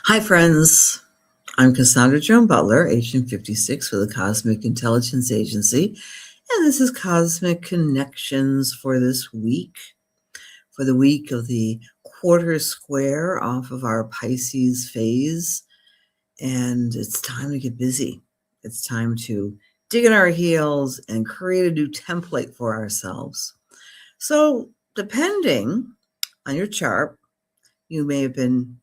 Hi, friends. I'm Cassandra Joan Butler, Agent 56 with the Cosmic Intelligence Agency, and this is Cosmic Connections for this week, for the week of the quarter square off of our Pisces phase. And it's time to get busy. It's time to dig in our heels and create a new template for ourselves. So, depending on your chart, you may have been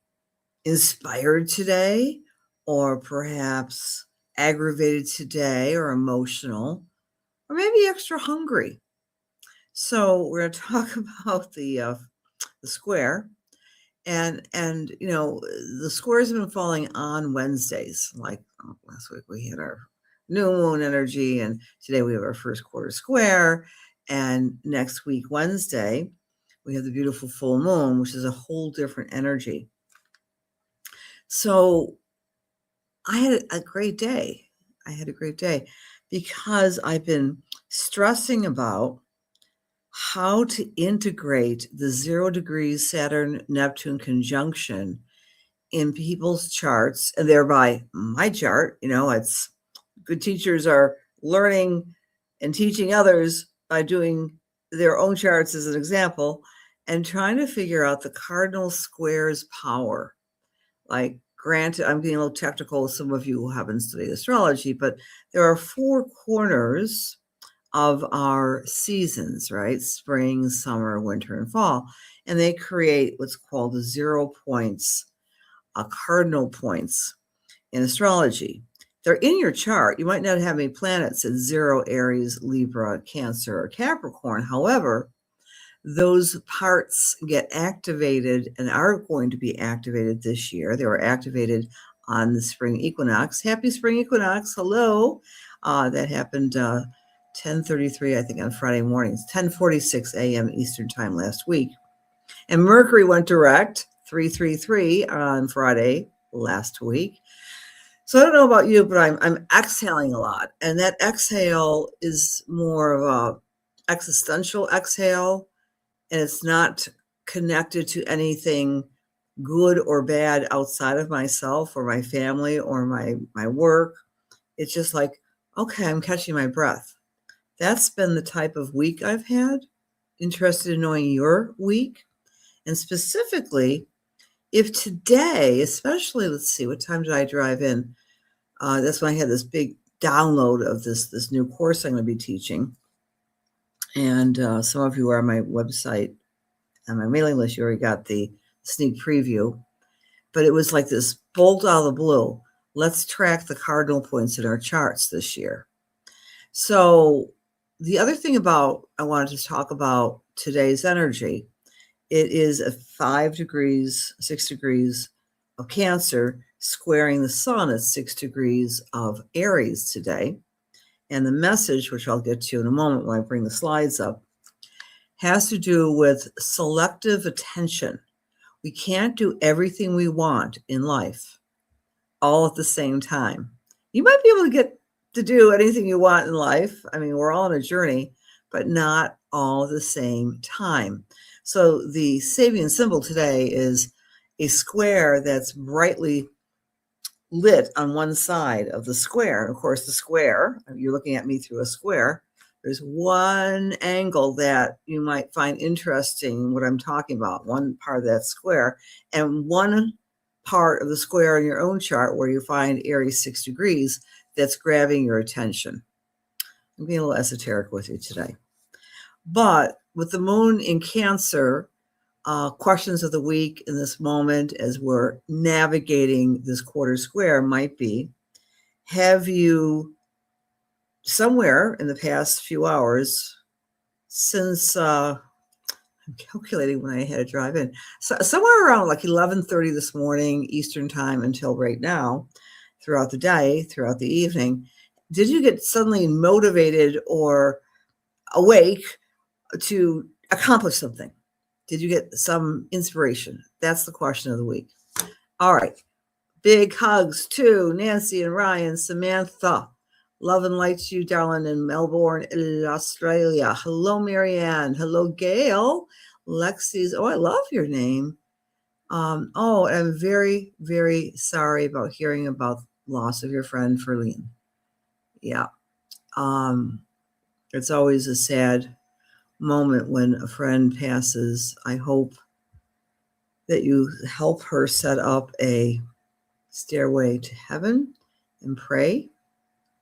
inspired today, or perhaps aggravated today, or emotional, or maybe extra hungry. So we're going to talk about the square, and the squares have been falling on Wednesdays. Like last week, we had our new moon energy, and today we have our first quarter square, and next week Wednesday we have the beautiful full moon, which is a whole different energy. So I had a great day. Because I've been stressing about how to integrate the 0 degrees Saturn-Neptune conjunction in people's charts, and thereby my chart. It's good teachers are learning and teaching others by doing their own charts as an example, and trying to figure out the cardinal square's power. Like, granted, I'm getting a little technical with some of you who haven't studied astrology, but there are 4 corners of our seasons, right? Spring, summer, winter, and fall. And they create what's called the 0 points, cardinal points in astrology. They're in your chart. You might not have any planets at 0, Aries, Libra, Cancer, or Capricorn. However, those parts get activated and are going to be activated this year. They were activated on the spring equinox. Happy spring equinox. Hello. That happened 10:33, I think, on Friday mornings, 10:46 a.m. Eastern time last week. And Mercury went direct, 333 on Friday last week. So I don't know about you, but I'm exhaling a lot. And that exhale is more of a existential exhale. And it's not connected to anything good or bad outside of myself or my family or my work. It's just like, okay, I'm catching my breath. That's been the type of week I've had. Interested in knowing your week. And specifically, if today, especially, let's see, what time did I drive in? That's when I had this big download of this new course I'm going to be teaching. And some of you are on my website, on my mailing list. You already got the sneak preview. But it was like this bolt out of the blue. Let's track the cardinal points in our charts this year. So the other thing I wanted to talk about today's energy, it is a 6 degrees of Cancer squaring the sun at 6 degrees of Aries today. And the message, which I'll get to in a moment when I bring the slides up, has to do with selective attention. We can't do everything we want in life all at the same time. You might be able to get to do anything you want in life. I mean, we're all on a journey, but not all at the same time. So the Sabian symbol today is a square that's brightly lit on one side of the square. And of course, the square, you're looking at me through a square. There's one angle that you might find interesting, what I'm talking about, one part of that square, and one part of the square in your own chart where you find Aries 6 degrees that's grabbing your attention. I'm being a little esoteric with you today. But with the moon in Cancer, questions of the week in this moment as we're navigating this quarter square might be, have you somewhere in the past few hours since I'm calculating when I had to drive in, so somewhere around like 11:30 this morning Eastern time until right now, throughout the day, throughout the evening, did you get suddenly motivated or awake to accomplish something? Did you get some inspiration? That's the question of the week. All right. Big hugs to Nancy and Ryan, Samantha. Love and light to you, darling, in Melbourne, Australia. Hello, Marianne. Hello, Gail. Lexi's. Oh, I love your name. Oh, I'm very, very sorry about hearing about loss of your friend Ferline. Yeah. It's always a sad moment when a friend passes. I hope that you help her set up a stairway to heaven and pray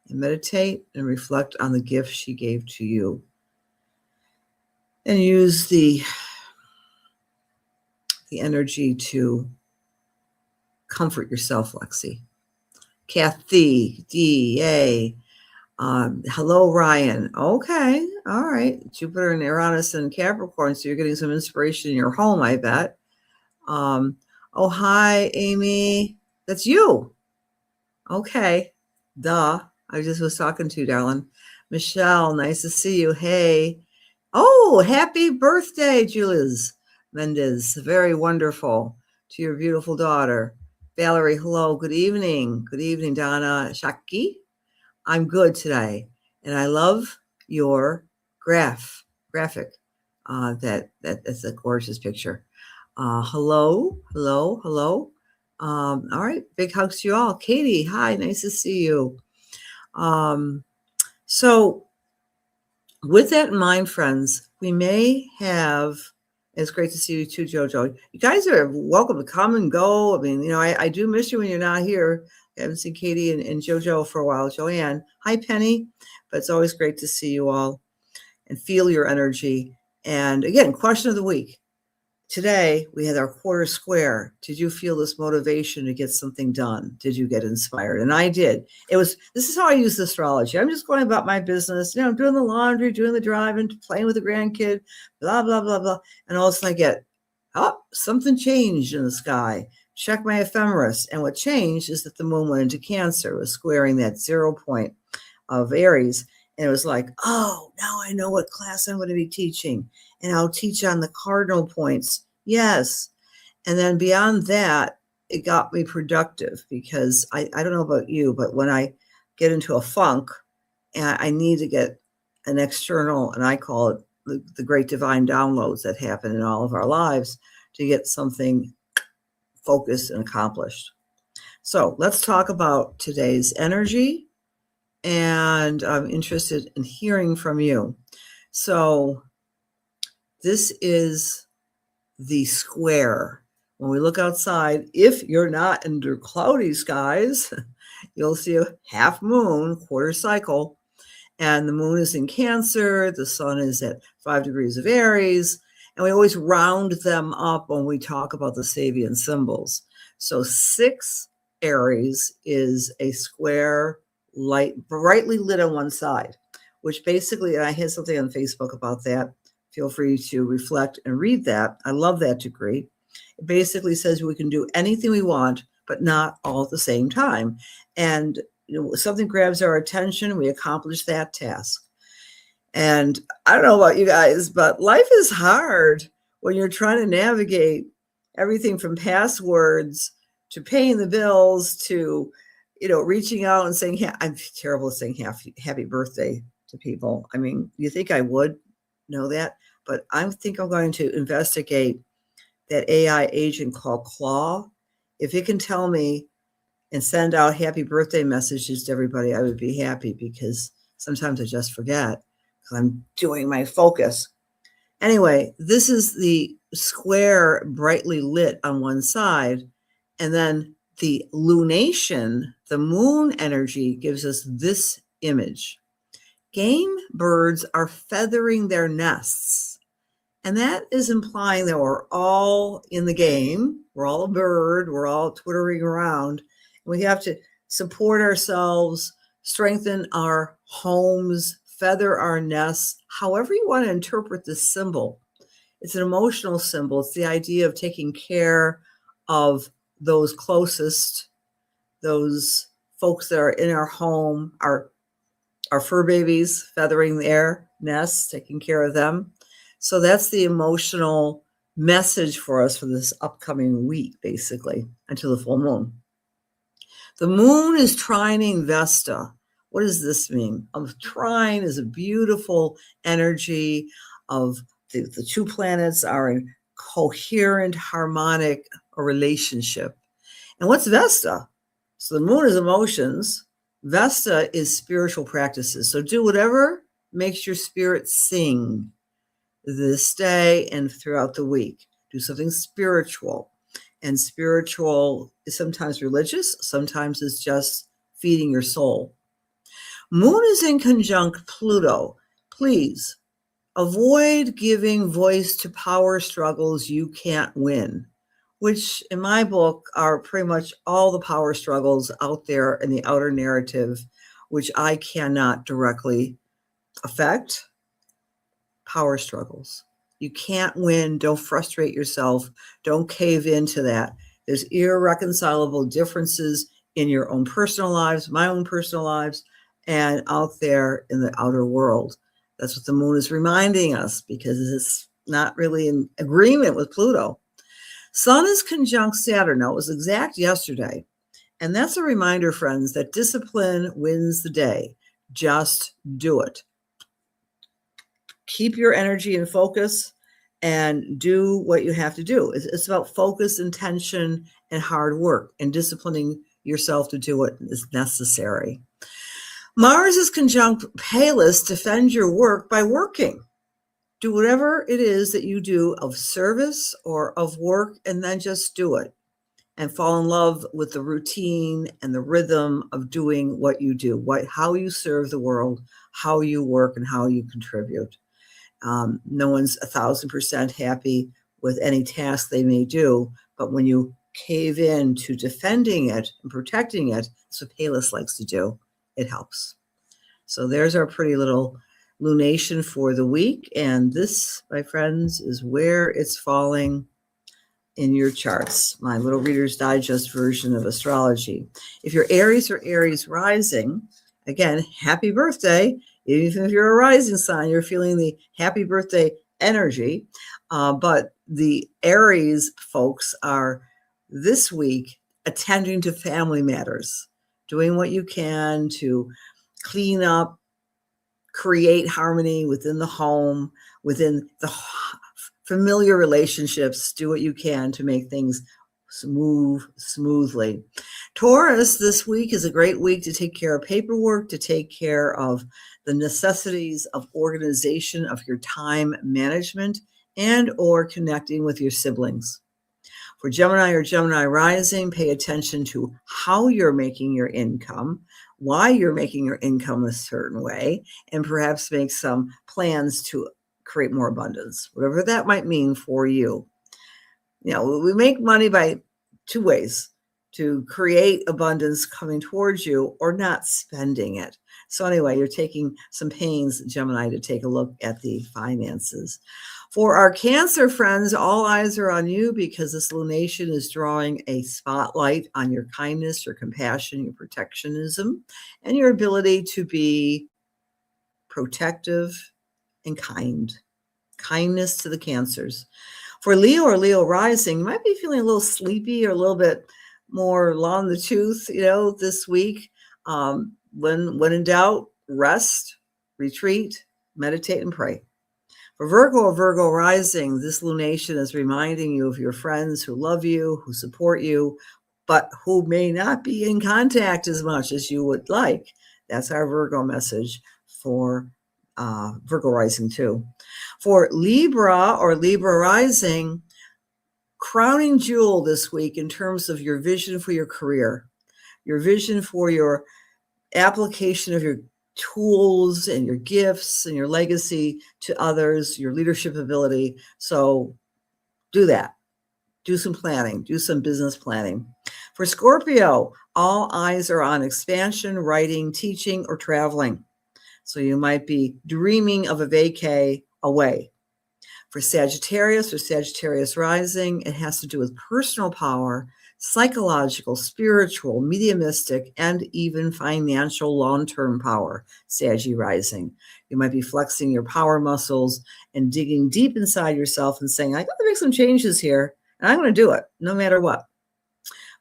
and meditate and reflect on the gift she gave to you. And use the energy to comfort yourself, Lexi. Kathy, D.A. Hello, Ryan. Okay. All right. Jupiter and Uranus and Capricorn. So you're getting some inspiration in your home, I bet. Oh, hi, Amy. That's you. Okay. Duh. I just was talking to you, darling. Michelle, nice to see you. Hey. Oh, happy birthday, Julius Mendez. Very wonderful to your beautiful daughter. Valerie, hello. Good evening. Good evening, Donna Shaki. I'm good today. And I love your graphic. That's a gorgeous picture. Hello. All right. Big hugs to you all. Katie, hi. Nice to see you. So with that in mind, friends, we may have, it's great to see you too, Jojo. You guys are welcome to come and go. I mean, I do miss you when you're not here. I haven't seen Katie and Jojo for a while. Joanne, hi, Penny. But it's always great to see you all and feel your energy. And again, question of the week. Today, we had our quarter square. Did you feel this motivation to get something done? Did you get inspired? And I did. This is how I use astrology. I'm just going about my business, doing the laundry, doing the driving, playing with the grandkid, blah, blah, blah, blah. And all of a sudden I get, something changed in the sky. Check my ephemeris. And what changed is that the moon went into Cancer. It was squaring that 0 point of Aries. And it was like, oh, now I know what class I'm going to be teaching. And I'll teach on the cardinal points. Yes. And then beyond that, it got me productive because I don't know about you, but when I get into a funk and I need to get an external, and I call it the great divine downloads that happen in all of our lives to get something focused and accomplished. So let's talk about today's energy. And I'm interested in hearing from you. So this is the square. When we look outside, if you're not under cloudy skies, you'll see a half moon, quarter cycle, and the moon is in Cancer, the sun is at 5 degrees of Aries, and we always round them up when we talk about the Sabian symbols. So 6 Aries is a square, brightly lit on one side, which basically, and I had something on Facebook about that. Feel free to reflect and read that. I love that degree. It basically says we can do anything we want, but not all at the same time. And something grabs our attention, we accomplish that task. And I don't know about you guys, but life is hard when you're trying to navigate everything from passwords to paying the bills to, reaching out and saying, I'm terrible at saying happy birthday to people. I mean, you think I would know that, but I think I'm going to investigate that AI agent called Claw. If it can tell me and send out happy birthday messages to everybody, I would be happy because sometimes I just forget because I'm doing my focus. Anyway, this is the square brightly lit on one side, and then the lunation, the moon energy, gives us this image. Game birds are feathering their nests. And that is implying that we're all in the game. We're all a bird. We're all twittering around. We have to support ourselves, strengthen our homes, feather our nests, however you want to interpret this symbol. It's an emotional symbol. It's the idea of taking care of those closest, those folks that are in our home, our fur babies, feathering their nests, taking care of them. So that's the emotional message for us for this upcoming week, basically, until the full moon. The moon is trining Vesta. What does this mean? Trine is a beautiful energy of the 2 planets are in coherent, harmonic relationship. And what's Vesta? So the moon is emotions. Vesta is spiritual practices. So do whatever makes your spirit sing this day and throughout the week. Do something spiritual. And spiritual is sometimes religious, sometimes it's just feeding your soul. Moon is in conjunct Pluto. Please avoid giving voice to power struggles you can't win, which in my book are pretty much all the power struggles out there in the outer narrative, which I cannot directly affect. Power struggles. You can't win. Don't frustrate yourself. Don't cave into that. There's irreconcilable differences in your own personal lives, my own personal lives, and out there in the outer world. That's what the moon is reminding us, because it's not really in agreement with Pluto. Sun is conjunct Saturn. Now, it was exact yesterday. And that's a reminder, friends, that discipline wins the day. Just do it. Keep your energy and focus and do what you have to do. It's about focus, intention, and hard work, and disciplining yourself to do what is necessary. Mars is conjunct Pallas. Defend your work by working. Do whatever it is that you do of service or of work, and then just do it. And fall in love with the routine and the rhythm of doing what you do, how you serve the world, how you work, and how you contribute. No one's 1,000% happy with any task they may do, but when you cave in to defending it and protecting it, that's what Pallas likes to do. It helps. So there's our pretty little lunation for the week. And this, my friends, is where it's falling in your charts, my little Reader's Digest version of astrology. If you're Aries or Aries rising, again, happy birthday. Even if you're a rising sign, you're feeling the happy birthday energy. But the Aries folks are this week attending to family matters, doing what you can to clean up, create harmony within the home, within the familiar relationships. Do what you can to make things move smoothly. Taurus, this week is a great week to take care of paperwork, to take care of the necessities of organization of your time management, and or connecting with your siblings. For Gemini or Gemini rising, pay attention to how you're making your income, why you're making your income a certain way, and perhaps make some plans to create more abundance, whatever that might mean for you. You know, we make money by two ways: to create abundance coming towards you or not spending it. So anyway, you're taking some pains, Gemini, to take a look at the finances. For our Cancer friends, all eyes are on you, because this lunation is drawing a spotlight on your kindness, your compassion, your protectionism, and your ability to be protective and kind. Kindness to the Cancers. For Leo or Leo rising, you might be feeling a little sleepy or a little bit more long in the tooth, this week. When in doubt, rest, retreat, meditate, and pray. For Virgo or Virgo rising, this lunation is reminding you of your friends who love you, who support you, but who may not be in contact as much as you would like. That's our Virgo message for Virgo rising too. For Libra or Libra rising, crowning jewel this week in terms of your vision for your career, your vision for your application of your tools and your gifts and your legacy to others, your leadership ability. So do that. Do some planning, do some business planning. For Scorpio, all eyes are on expansion, writing, teaching, or traveling. So you might be dreaming of a vacay away. For Sagittarius or Sagittarius rising, it has to do with personal power, psychological, spiritual, mediumistic, and even financial long-term power, Saggy rising. You might be flexing your power muscles and digging deep inside yourself and saying, I got to make some changes here, and I'm going to do it no matter what.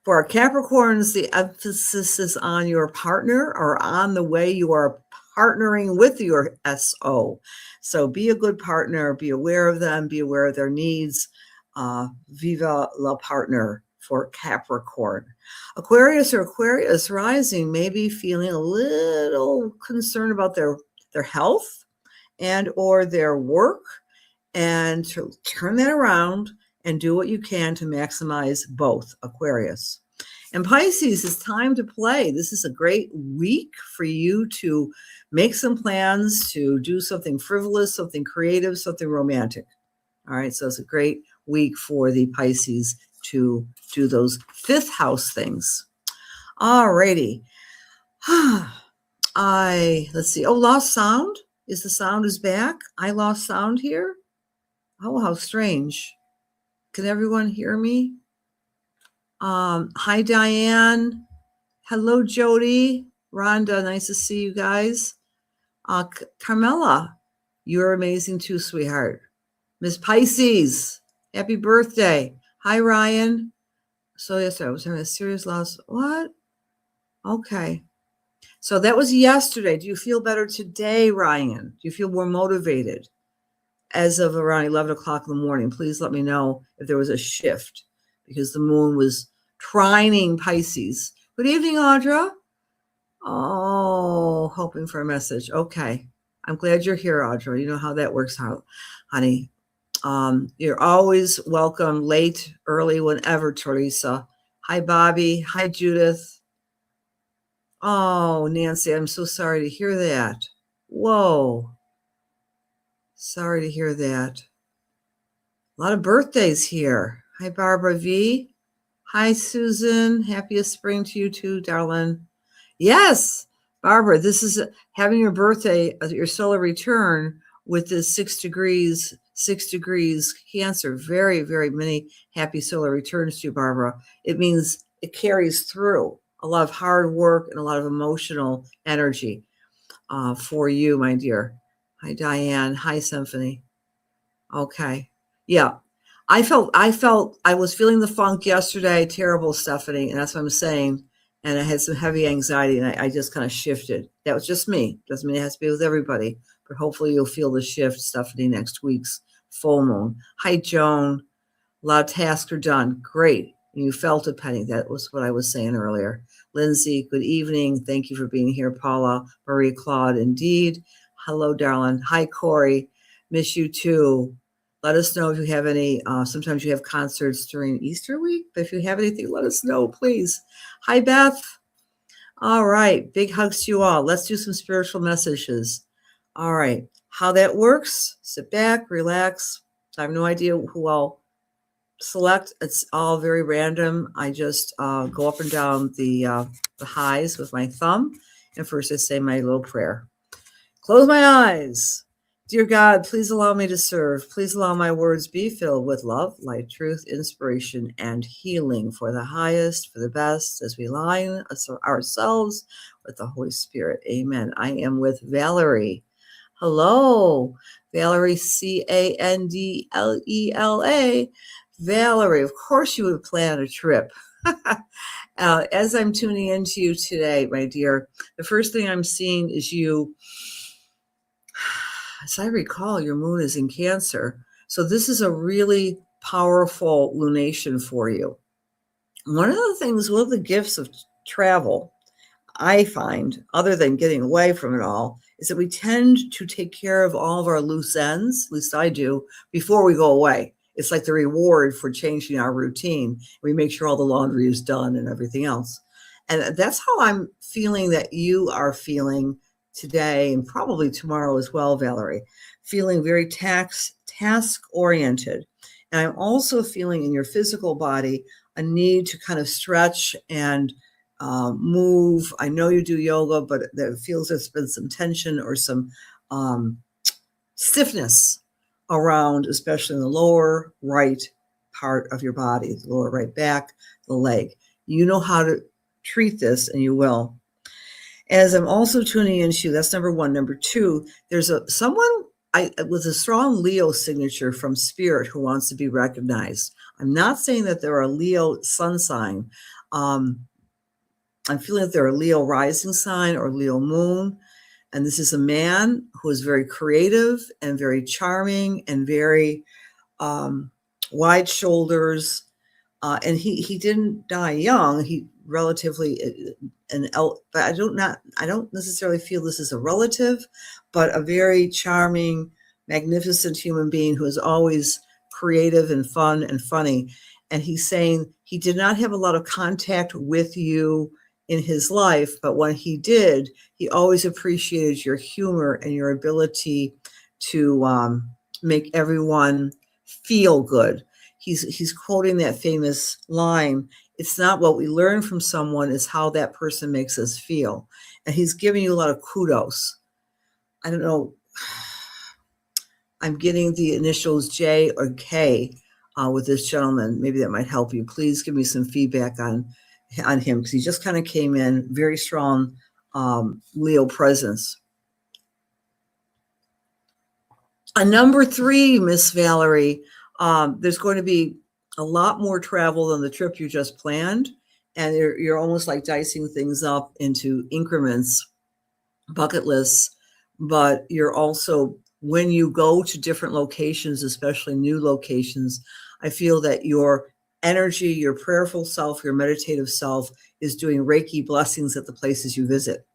For our Capricorns, the emphasis is on your partner or on the way you are partnering with your SO. So be a good partner, be aware of them, be aware of their needs, Viva la partner for Capricorn. Aquarius or Aquarius rising may be feeling a little concerned about their health and or their work, and to turn that around and do what you can to maximize both. Aquarius. And Pisces, it's time to play. This is a great week for you to make some plans to do something frivolous, something creative, something romantic. All right, so it's a great week for the Pisces to do those fifth house things. All righty. Let's see. Oh, lost sound. The sound is back? I lost sound here? Oh, how strange. Can everyone hear me? Hi, Diane. Hello, Jody. Rhonda, nice to see you guys. Carmela, you're amazing too, sweetheart. Miss Pisces, happy birthday. Hi, Ryan. So yes, I was having a serious loss. What? Okay. So that was yesterday. Do you feel better today, Ryan? Do you feel more motivated? As of around 11 o'clock in the morning, please let me know if there was a shift, because the moon was trining Pisces. Good evening, Audra. Oh, hoping for a message. Okay. I'm glad you're here, Audra. You know how that works out, honey. You're always welcome, late, early, whenever, Teresa. Hi, Bobby. Hi, Judith. Oh, Nancy, I'm so sorry to hear that. Whoa. Sorry to hear that. A lot of birthdays here. Hi, Barbara V. Hi, Susan. Happiest spring to you too, darling. Yes, Barbara, this is having your birthday, your solar return with this 6 degrees Cancer. Very, very many happy solar returns to you, Barbara. It means it carries through a lot of hard work and a lot of emotional energy for you, my dear. Hi, Diane. Hi, Symphony. Okay. Yeah. I was feeling the funk yesterday. Terrible, Stephanie. And that's what I'm saying. And I had some heavy anxiety, and I just kind of shifted. That was just me. Doesn't mean it has to be with everybody, but hopefully you'll feel the shift, Stephanie, next week's full moon. Hi, Joan. A lot of tasks are done. Great. And you felt it, Penny. That was what I was saying earlier. Lindsay, good evening. Thank you for being here. Paula, Marie Claude, indeed. Hello, darling. Hi, Corey. Miss you too. Let us know if you have any. Sometimes you have concerts during Easter week, but if you have anything, let us know, please. Hi, Beth. All right. Big hugs to you all. Let's do some spiritual messages. All right. How that works, sit back, relax. I have no idea who I'll select. It's all very random. I just go up and down the highs with my thumb. And first I say my little prayer. Close my eyes. Dear God, please allow me to serve. Please allow my words be filled with love, light, truth, inspiration, and healing for the highest, for the best, as we align ourselves with the Holy Spirit. Amen. I am with Valerie. Hello, Valerie, Candlela. Valerie, of course you would plan a trip. As I'm tuning into you today, my dear, the first thing I'm seeing is you. As I recall, your moon is in Cancer. So this is a really powerful lunation for you. One of the gifts of travel, I find, other than getting away from it all, is that we tend to take care of all of our loose ends, at least I do, before we go away. It's like the reward for changing our routine. We make sure all the laundry is done and everything else. And that's how I'm feeling that you are feeling today, and probably tomorrow as well, Valerie, feeling very task-oriented. And I'm also feeling in your physical body a need to kind of stretch and move. I know you do yoga, but it feels there's been some tension or some stiffness around, especially in the lower right part of your body, the lower right back, the leg. You know how to treat this, and you will. As I'm also tuning into you, that's number one. Number two, there's someone with a strong Leo signature from Spirit who wants to be recognized. I'm not saying that they're a Leo sun sign. I'm feeling that they're a Leo rising sign or Leo moon. And this is a man who is very creative and very charming and very wide shoulders, and he didn't die young. He relatively but I don't necessarily feel this is a relative, but a very charming, magnificent human being who is always creative and fun and funny. And he's saying he did not have a lot of contact with you in his life, but when he did, he always appreciated your humor and your ability to make everyone feel good. He's quoting that famous line, it's not what we learn from someone, it's how that person makes us feel. And he's giving you a lot of kudos. I don't know, I'm getting the initials J or K with this gentleman. Maybe that might help you. Please give me some feedback on him, because he just kind of came in, very strong Leo presence. Number 3, Miss Valerie, there's going to be a lot more travel than the trip you just planned. And you're almost like dicing things up into increments, bucket lists. But you're also, when you go to different locations, especially new locations, I feel that your energy, your prayerful self, your meditative self is doing Reiki blessings at the places you visit.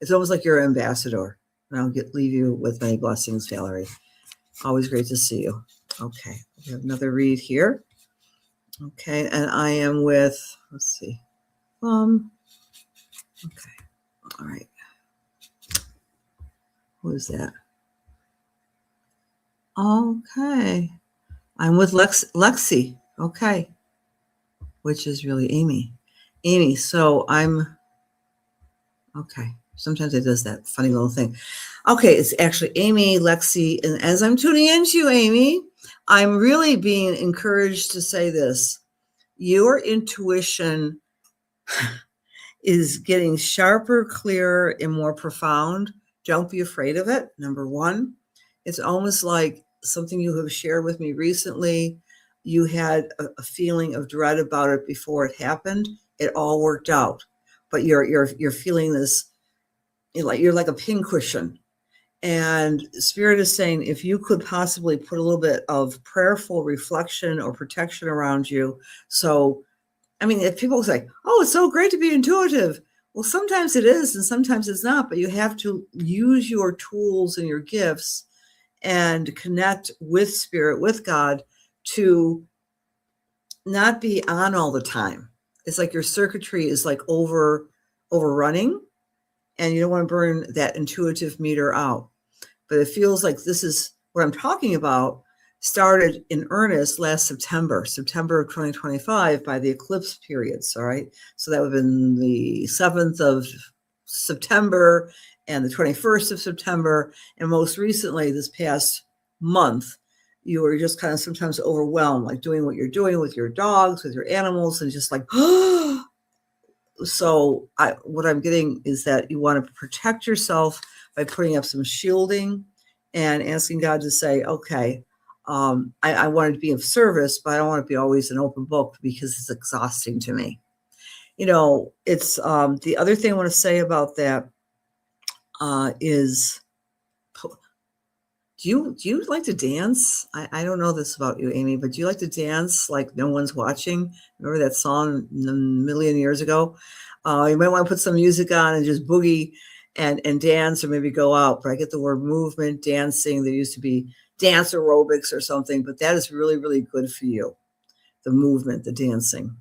It's almost like you're an ambassador. And I'll leave you with many blessings, Valerie. Always great to see you. Okay, we have another read here. Okay, and I am with, let's see. Okay, all right. Who is that? Okay, I'm with Lexi. Okay, which is really Amy. Amy, so I'm, okay. Sometimes it does that funny little thing. Okay, it's actually Amy, Lexi, and as I'm tuning into you, Amy, I'm really being encouraged to say this. Your intuition is getting sharper, clearer, and more profound. Don't be afraid of it, number one. It's almost like something you have shared with me recently. You had a feeling of dread about it before it happened. It all worked out. But you're feeling this, you're like a pincushion. And Spirit is saying, if you could possibly put a little bit of prayerful reflection or protection around you. So, I mean, if people say, oh, it's so great to be intuitive. Well, sometimes it is and sometimes it's not, but you have to use your tools and your gifts and connect with Spirit, with God, to not be on all the time. It's like your circuitry is like overrunning, and you don't want to burn that intuitive meter out. But it feels like this is what I'm talking about started in earnest last September of 2025 by the eclipse periods, all right? So that would have been the 7th of September and the 21st of September. And most recently, this past month, you were just kind of sometimes overwhelmed, like doing what you're doing with your dogs, with your animals, and just like, so what I'm getting is that you want to protect yourself by putting up some shielding and asking God to say, okay, I want to be of service, but I don't want to be always an open book because it's exhausting to me. You know, it's the other thing I want to say about that is, do you like to dance? I don't know this about you, Amy, but do you like to dance like no one's watching? Remember that song a million years ago? You might want to put some music on and just boogie and dance, or maybe go out. But I get the word movement, dancing. There used to be dance aerobics or something, but that is really, really good for you. The movement, the dancing.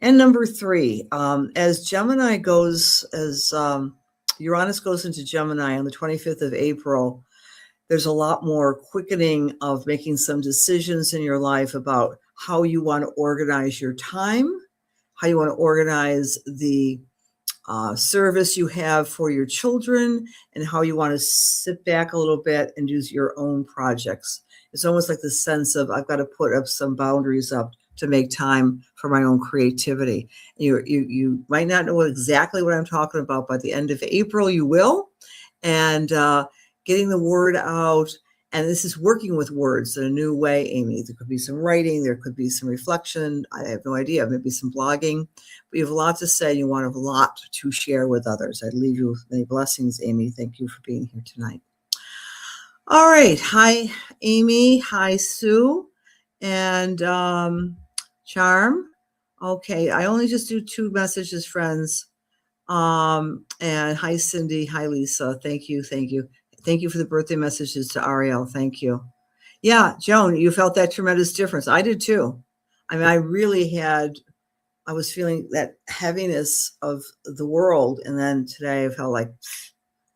And number 3, as Gemini goes, as Uranus goes into Gemini on the 25th of April, there's a lot more quickening of making some decisions in your life about how you want to organize your time, how you want to organize the service you have for your children, and how you want to sit back a little bit and do your own projects. It's almost like the sense of, I've got to put up some boundaries up to make time for my own creativity. You might not know exactly what I'm talking about. By the end of April, you will. And getting the word out. And this is working with words in a new way, Amy. There could be some writing. There could be some reflection. I have no idea. Maybe some blogging. But you have a lot to say. You want a lot to share with others. I leave you with many blessings, Amy. Thank you for being here tonight. All right. Hi, Amy. Hi, Sue. And Charm. Okay, I only just do 2 messages, friends. And hi, Cindy. Hi, Lisa. Thank you. Thank you. Thank you for the birthday messages to Ariel. Thank you. Yeah, Joan, you felt that tremendous difference. I did too. I mean, I was feeling that heaviness of the world. And then today I felt like,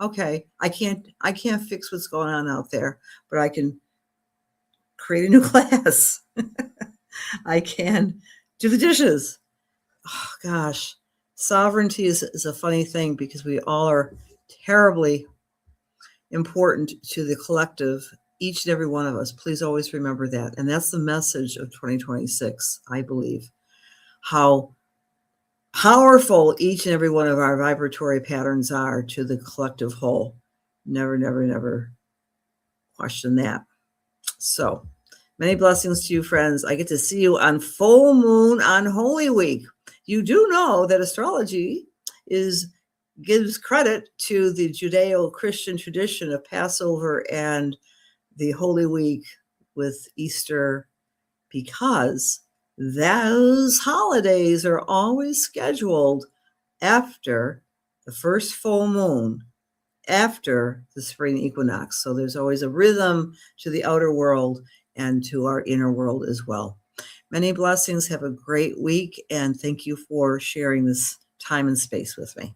okay, I can't fix what's going on out there, but I can create a new class. I can do the dishes. Oh, gosh, sovereignty is a funny thing because we all are terribly important to the collective, each and every one of us. Please always remember that. And that's the message of 2026, I believe. How powerful each and every one of our vibratory patterns are to the collective whole. Never, never, never question that. So, many blessings to you, friends. I get to see you on full moon on Holy Week. You do know that astrology gives credit to the Judeo-Christian tradition of Passover and the Holy Week with Easter, because those holidays are always scheduled after the first full moon, after the spring equinox. So there's always a rhythm to the outer world and to our inner world as well. Many blessings. Have a great week, and thank you for sharing this time and space with me.